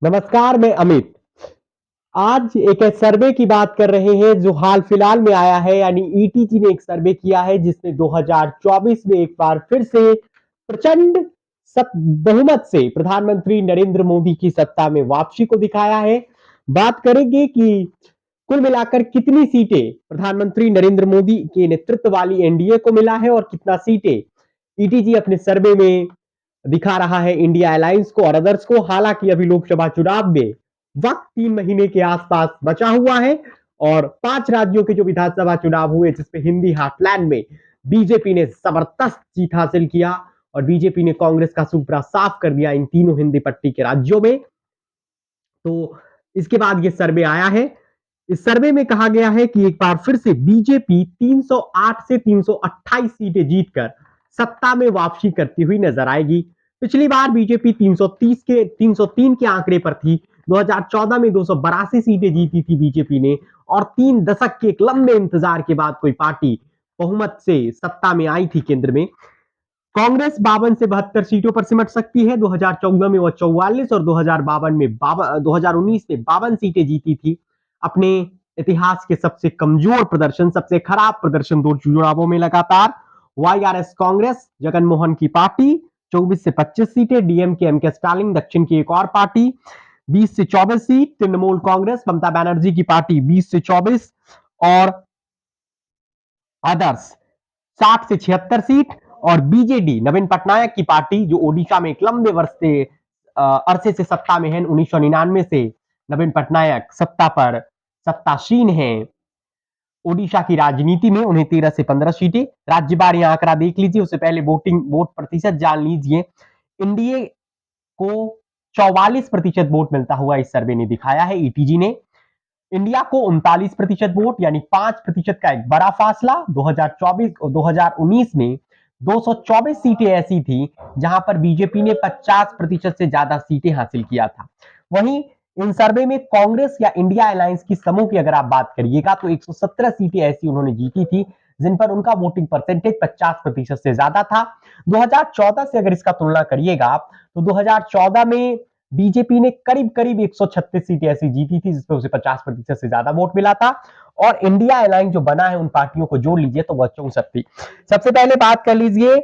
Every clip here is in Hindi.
नमस्कार, मैं अमित। आज एक सर्वे की बात कर रहे हैं जो हाल फिलहाल में आया है, यानी ईटीजी ने एक सर्वे किया है जिसने 2024 में एक बार फिर से प्रचंड बहुमत से प्रधानमंत्री नरेंद्र मोदी की सत्ता में वापसी को दिखाया है। बात करेंगे कि कुल मिलाकर कितनी सीटें प्रधानमंत्री नरेंद्र मोदी के नेतृत्व वाली एनडीए को मिला है और कितना सीटें ईटीजी अपने सर्वे में दिखा रहा है इंडिया अलायंस को और अदर्स को। हालांकि अभी लोकसभा चुनाव में वक्त 3 महीने के आसपास बचा हुआ है और 5 राज्यों के जो विधानसभा चुनाव हुए जिसमें हिंदी हार्टलैंड में बीजेपी ने जबरदस्त जीत हासिल किया और बीजेपी ने कांग्रेस का सुपड़ा साफ कर दिया इन तीनों हिंदी पट्टी के राज्यों में। तो इसके बाद ये सर्वे आया है। इस सर्वे में कहा गया है कि एक बार फिर से बीजेपी 308 से 328 सीटें जीतकर सत्ता में वापसी करती हुई नजर आएगी। पिछली बार बीजेपी 303 के आंकड़े पर थी। 2014 में 282 सीटें जीती थी बीजेपी ने और 3 दशक के एक लंबे इंतजार के बाद कोई पार्टी बहुमत से सत्ता में आई थी केंद्र में। कांग्रेस 52 से 72 सीटों पर सिमट सकती है। 2014 में वह 44 और 2019 में 52 सीटें जीती थी। अपने इतिहास के सबसे कमजोर प्रदर्शन, सबसे खराब प्रदर्शन दो चुनावों में लगातार। वाईआरएस कांग्रेस, जगनमोहन की पार्टी, 24 से 25 सीटें। डीएमके एमके स्टालिन, दक्षिण की एक और पार्टी, 20 से 24 सीट। तृणमूल कांग्रेस, ममता बनर्जी की पार्टी, 20 से 24 और अदर्स 60 से 76 सीट। और बीजेडी, नवीन पटनायक की पार्टी, जो ओडिशा में एक लंबे वर्ष से अरसे से सत्ता में है, 1999 से नवीन पटनायक सत्ता पर सत्तासीन है ओडिशा की राजनीति में। उन्हें 13 से 15 सीटें। राज्यवार आंकड़ा देख लीजिए, उससे पहले वोट प्रतिशत जान लीजिए। एनडीए को 44% वोट मिलता हुआ इस सर्वे ने दिखाया है ईटीजी ने। इंडिया को 39% वोट, यानी 5% का एक बड़ा फासला। 2024 और 2019 में 224 सीटें ऐसी थी जहां पर बीजेपी ने 50% से ज्यादा सीटें हासिल किया था। वहीं इन सर्वे में कांग्रेस या इंडिया अलायंस की समूह की अगर आप बात करिएगा तो 117 सीटें ऐसी उन्होंने जीती थी जिन पर उनका वोटिंग परसेंटेज 50% से ज्यादा था। 2014 से अगर इसका तुलना करिएगा तो 2014 में बीजेपी ने करीब करीब 136 सीटें ऐसी जीती थी जिसमें उसे 50% से ज्यादा वोट मिला था। और इंडिया अलायंस जो बना है उन पार्टियों को जोड़ लीजिए तो वह 64 थी। सबसे पहले बात कर लीजिए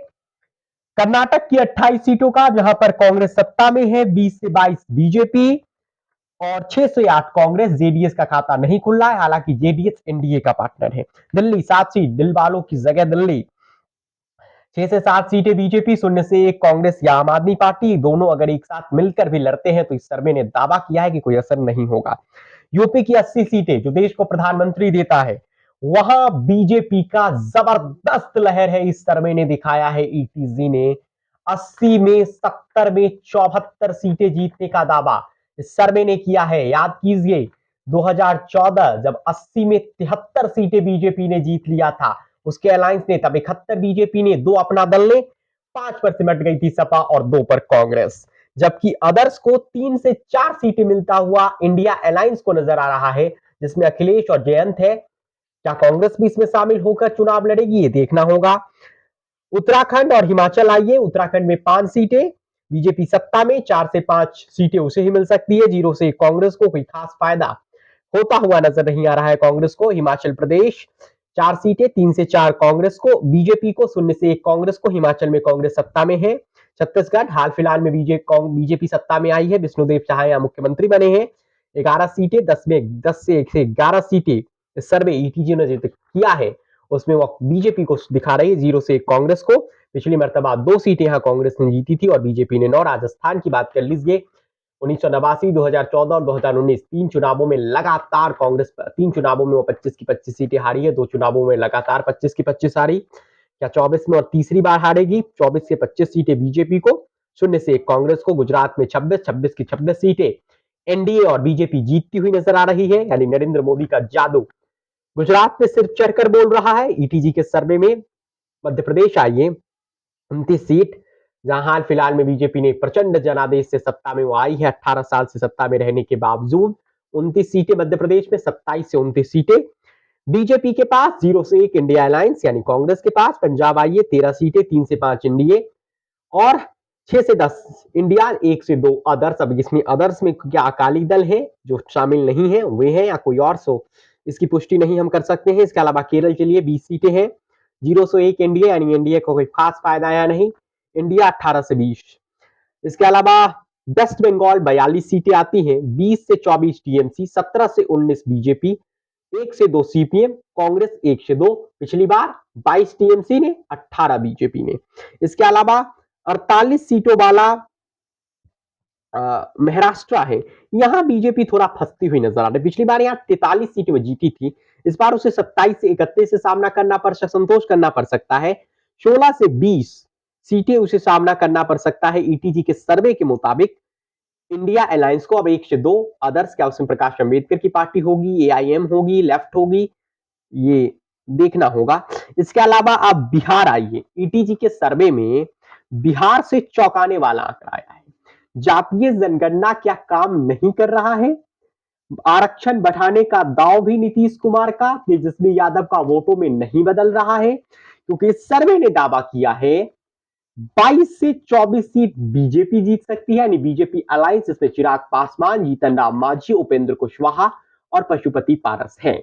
कर्नाटक की 28 सीटों का, जहां पर कांग्रेस सत्ता में है। 20 से 22 बीजेपी और 6 से 8 कांग्रेस। जेडीएस का खाता नहीं खुल रहा है, हालांकि जेडीएस एनडीए का पार्टनर है। दिल्ली 7 सीट, दिल वालों की जगह दिल्ली। 6 से 7 सीटें बीजेपी, 0 से 1 कांग्रेस या आम आदमी पार्टी। दोनों अगर एक साथ मिलकर भी लड़ते हैं तो इस सर्वे ने दावा किया है कि कोई असर नहीं होगा। यूपी की 80 सीटें, जो देश को प्रधानमंत्री देता है, वहां बीजेपी का जबरदस्त लहर है। इस सर्वे ने दिखाया है ईटीजी ने 80 में 70 में 74 सीटें जीतने का दावा इस सर्वे ने किया है। याद कीजिए 2014 जब 80 में 73 सीटें बीजेपी ने जीत लिया था, उसके अलायंस ने तब 71 बीजेपी ने, 2 अपना दल ने, 5 पर सिमट गई थी सपा और 2 पर कांग्रेस। जबकि अदर्स को 3 से 4 सीटें मिलता हुआ इंडिया अलायंस को नजर आ रहा है, जिसमें अखिलेश और जयंत है। क्या कांग्रेस भी इसमें शामिल होकर चुनाव लड़ेगी, ये देखना होगा। उत्तराखंड और हिमाचल आइए। उत्तराखंड में 5 सीटें, बीजेपी सत्ता में, 4 से 5 सीटें उसे ही मिल सकती है। 0 से 1 कांग्रेस को। कोई खास फायदा होता हुआ नजर नहीं आ रहा है कांग्रेस को। हिमाचल प्रदेश 4 सीटें, 3 से 4 कांग्रेस को, बीजेपी को, 0 से 1 कांग्रेस को। हिमाचल में कांग्रेस सत्ता में है। छत्तीसगढ़ हाल फिलहाल में बीजेपी सत्ता में आई है, विष्णुदेव साय यहाँ मुख्यमंत्री बने हैं। 11 सीटें, 10 से 1 से 11 सीटें इस सर्वे ईटीजी ने किया है उसमें वो बीजेपी को दिखा रही है, 0 से 1 कांग्रेस को। पिछली मर्तबा 2 सीटें यहां कांग्रेस ने जीती थी और बीजेपी ने 9। राजस्थान की बात कर लीजिए, 1989, 2014 और 2019 तीन चुनावों में लगातार कांग्रेस, 3 चुनावों में वो 25 की 25 सीटें हारी है। 2 चुनावों में लगातार 25 की 25 हारी। क्या 24 में और तीसरी बार हारेगी? 24 से 25 सीटें बीजेपी को, 0 से 1 कांग्रेस को। गुजरात में 26, 26 की 26 सीटें एनडीए और बीजेपी जीतती हुई नजर आ रही है, यानी नरेंद्र मोदी का जादू गुजरात में सिर्फ चढ़कर बोल रहा है ईटीजी के सर्वे में। मध्य प्रदेश आइए, 29 सीट, जहां हाल फिलहाल में बीजेपी ने प्रचंड जनादेश से सत्ता में वो आई है, 18 साल से सत्ता में रहने के बावजूद। 29 सीटें मध्य प्रदेश में, 27 से 29 सीटें बीजेपी के पास, 0 से 1 इंडिया अलायंस यानी कांग्रेस के पास। पंजाब आइए, 13 सीटें, 3 से 5 एनडीए और 6 से 10 इंडिया, 1 से 2 अदर्स। अब इसमें अदर्स में क्या अकाली दल है जो शामिल नहीं है वे हैं या कोई और, सो इसकी पुष्टि नहीं हम कर सकते हैं। इसके अलावा केरल के लिए 20 सीटें हैं, 0 से 1 एनडीए, यानी एनडीए को कोई खास फायदा या नहीं। इंडिया 18 से 20। इसके अलावा वेस्ट बंगाल 42 सीटें आती हैं, 20 से 24 टीएमसी, 17 से 19 बीजेपी, 1 से 2 सीपीएम, कांग्रेस 1 से 2। पिछली बार 22 टीएमसी ने, 18 बीजेपी ने। इसके अलावा 48 सीटों वाला महाराष्ट्र है, यहां बीजेपी थोड़ा फंसती हुई नजर आ रही है। पिछली बार यहां 43 सीटें वो जीती थी, इस बार उसे 27 से 31 से सामना करना पड़ संतोष करना पड़ सकता है। 16 से 20 सीटें उसे सामना करना पड़ सकता है। ईटीजी के सर्वे के मुताबिक इंडिया अलायंस को अब 1 से 2 अदर्स, क्या उसमें प्रकाश अंबेडकर की पार्टी होगी, एआईएम होगी, लेफ्ट होगी, ये देखना होगा। इसके अलावा आप बिहार आइए, ईटीजी के सर्वे में बिहार से चौंकाने वाला आंकड़ा आया है। जातीय जनगणना क्या काम नहीं कर रहा है? आरक्षण बढ़ाने का दाव भी नीतीश कुमार का तेजस्वी यादव का वोटों में नहीं बदल रहा है, क्योंकि इस सर्वे ने दावा किया है 22 से 24 सीट बीजेपी जीत सकती है, यानी बीजेपी अलायंस, जिसमें चिराग पासवान, जीतन राम मांझी, उपेंद्र कुशवाहा और पशुपति पारस हैं।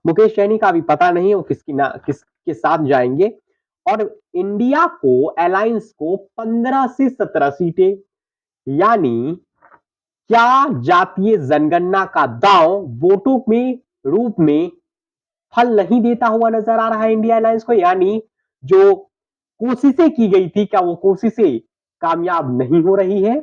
मुकेश सैनी का अभी पता नहीं है वो किसके साथ जाएंगे। और इंडिया को, अलायंस को 15 से 17 सीटें, यानी क्या जातीय जनगणना का दांव वोटों में रूप में फल नहीं देता हुआ नजर आ रहा है इंडिया अलायंस को? यानी जो कोशिशें की गई थी, क्या वो कोशिशें कामयाब नहीं हो रही है?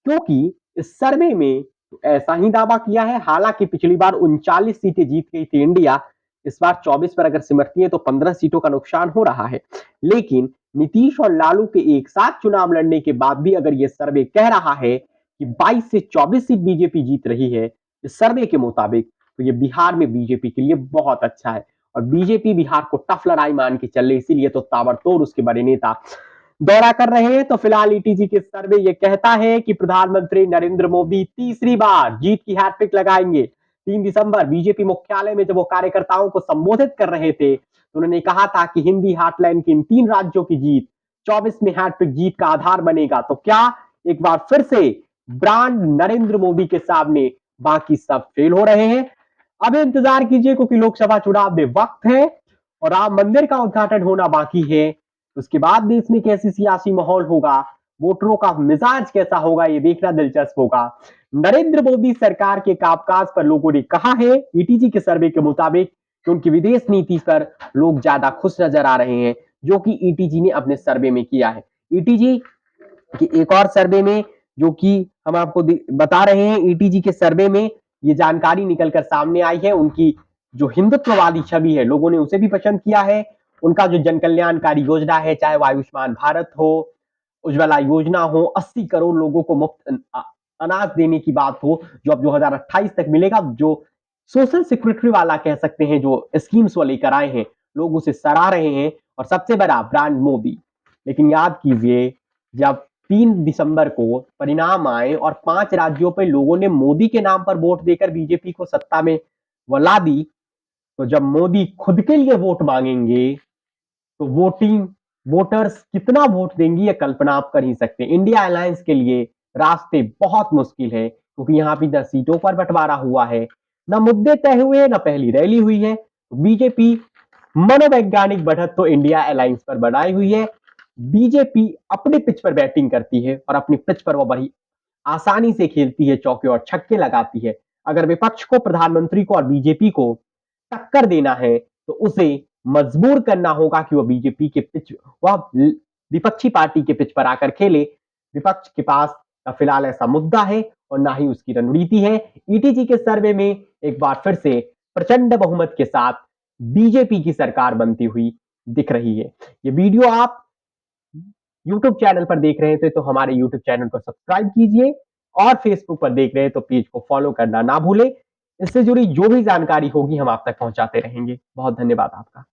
क्योंकि इस सर्वे में ऐसा ही दावा किया है। हालांकि पिछली बार 39 सीटें जीत गई थी इंडिया, इस बार 24 पर अगर सिमटती है तो 15 सीटों का नुकसान हो रहा है। लेकिन नीतीश और लालू के एक साथ चुनाव लड़ने के बाद भी अगर यह सर्वे कह रहा है कि 22 से 24 सीट बीजेपी जीत रही है इस सर्वे के मुताबिक, तो ये बिहार में बीजेपी के लिए बहुत अच्छा है। और बीजेपी बिहार को टफ लड़ाई मान के चल रही, इसीलिए तो ताबड़तोड़ उसके बड़े नेता दौरा कर रहे हैं। तो फिलहाल ईटीजी के सर्वे ये कहता है कि प्रधानमंत्री नरेंद्र मोदी तीसरी बार जीत की हैट्रिक लगाएंगे। 3 दिसंबर बीजेपी मुख्यालय में जब वो कार्यकर्ताओं को संबोधित कर रहे थे तो उन्होंने कहा था कि हिंदी हार्टलैंड के इन 3 राज्यों की जीत 24 में हैट्रिक जीत का आधार बनेगा। तो क्या एक बार फिर से ब्रांड नरेंद्र मोदी के सामने बाकी सब फेल हो रहे हैं? अब इंतजार कीजिए, क्योंकि लोकसभा चुनाव में वक्त है और राम मंदिर का उद्घाटन होना बाकी है। उसके बाद देश में कैसी सियासी माहौल होगा, वोटरों का मिजाज कैसा होगा, ये देखना दिलचस्प होगा। नरेंद्र मोदी सरकार के कामकाज पर लोगों ने कहा है ईटीजी के सर्वे के मुताबिक कि उनकी विदेश नीति पर लोग ज्यादा खुश नजर आ रहे हैं, जो कि ईटीजी ने अपने सर्वे में किया है। ईटीजी की एक और सर्वे में, जो कि हम आपको बता रहे हैं, ईटीजी के सर्वे में ये जानकारी निकलकर सामने आई है। उनकी जो हिंदुत्ववादी छवि है लोगों ने उसे भी पसंद किया है। उनका जो जन कल्याणकारी योजना है, चाहे वो आयुष्मान भारत हो, उज्ज्वला योजना हो, 80 करोड़ लोगों को मुफ्त अनाज देने की बात हो, जो अब 2028 तक मिलेगा, जो सोशल सिक्योरिटी वाला कह सकते हैं, जो स्कीम्स वो लेकर आए हैं, लोग उसे सराह रहे हैं। और सबसे बड़ा ब्रांड मोदी। लेकिन याद कीजिए, जब 3 दिसंबर को परिणाम आए और 5 राज्यों पर लोगों ने मोदी के नाम पर वोट देकर बीजेपी को सत्ता में ला दी, तो जब मोदी खुद के लिए वोट मांगेंगे तो वोटर्स कितना वोट देंगी, ये कल्पना आप कर ही सकते हैं। इंडिया अलायंस के लिए रास्ते बहुत मुश्किल है, क्योंकि यहाँ पे 10 सीटों पर बंटवारा हुआ है, ना मुद्दे तय हुए, ना पहली रैली हुई है। बीजेपी मनोवैज्ञानिक बढ़त तो इंडिया अलायंस पर बनाई हुई है। बीजेपी अपने पिच पर बैटिंग करती है और अपनी पिच पर वो बड़ी आसानी से खेलती है, चौके और छक्के लगाती है। अगर विपक्ष को, प्रधानमंत्री को और बीजेपी को टक्कर देना है तो उसे मजबूर करना होगा कि वह बीजेपी के पिच, वह विपक्षी पार्टी के पिच पर आकर खेले। विपक्ष के पास फिलहाल ऐसा मुद्दा है और ना ही उसकी रणनीति है। ईटीजी के सर्वे में एक बार फिर से प्रचंड बहुमत के साथ बीजेपी की सरकार बनती हुई दिख रही है। ये वीडियो आप यूट्यूब चैनल पर देख रहे थे तो हमारे यूट्यूब चैनल को सब्सक्राइब कीजिए, और फेसबुक पर देख रहे हैं तो पेज को फॉलो करना ना भूलें। इससे जुड़ी जो भी जानकारी होगी हम आप तक पहुंचाते रहेंगे। बहुत धन्यवाद आपका।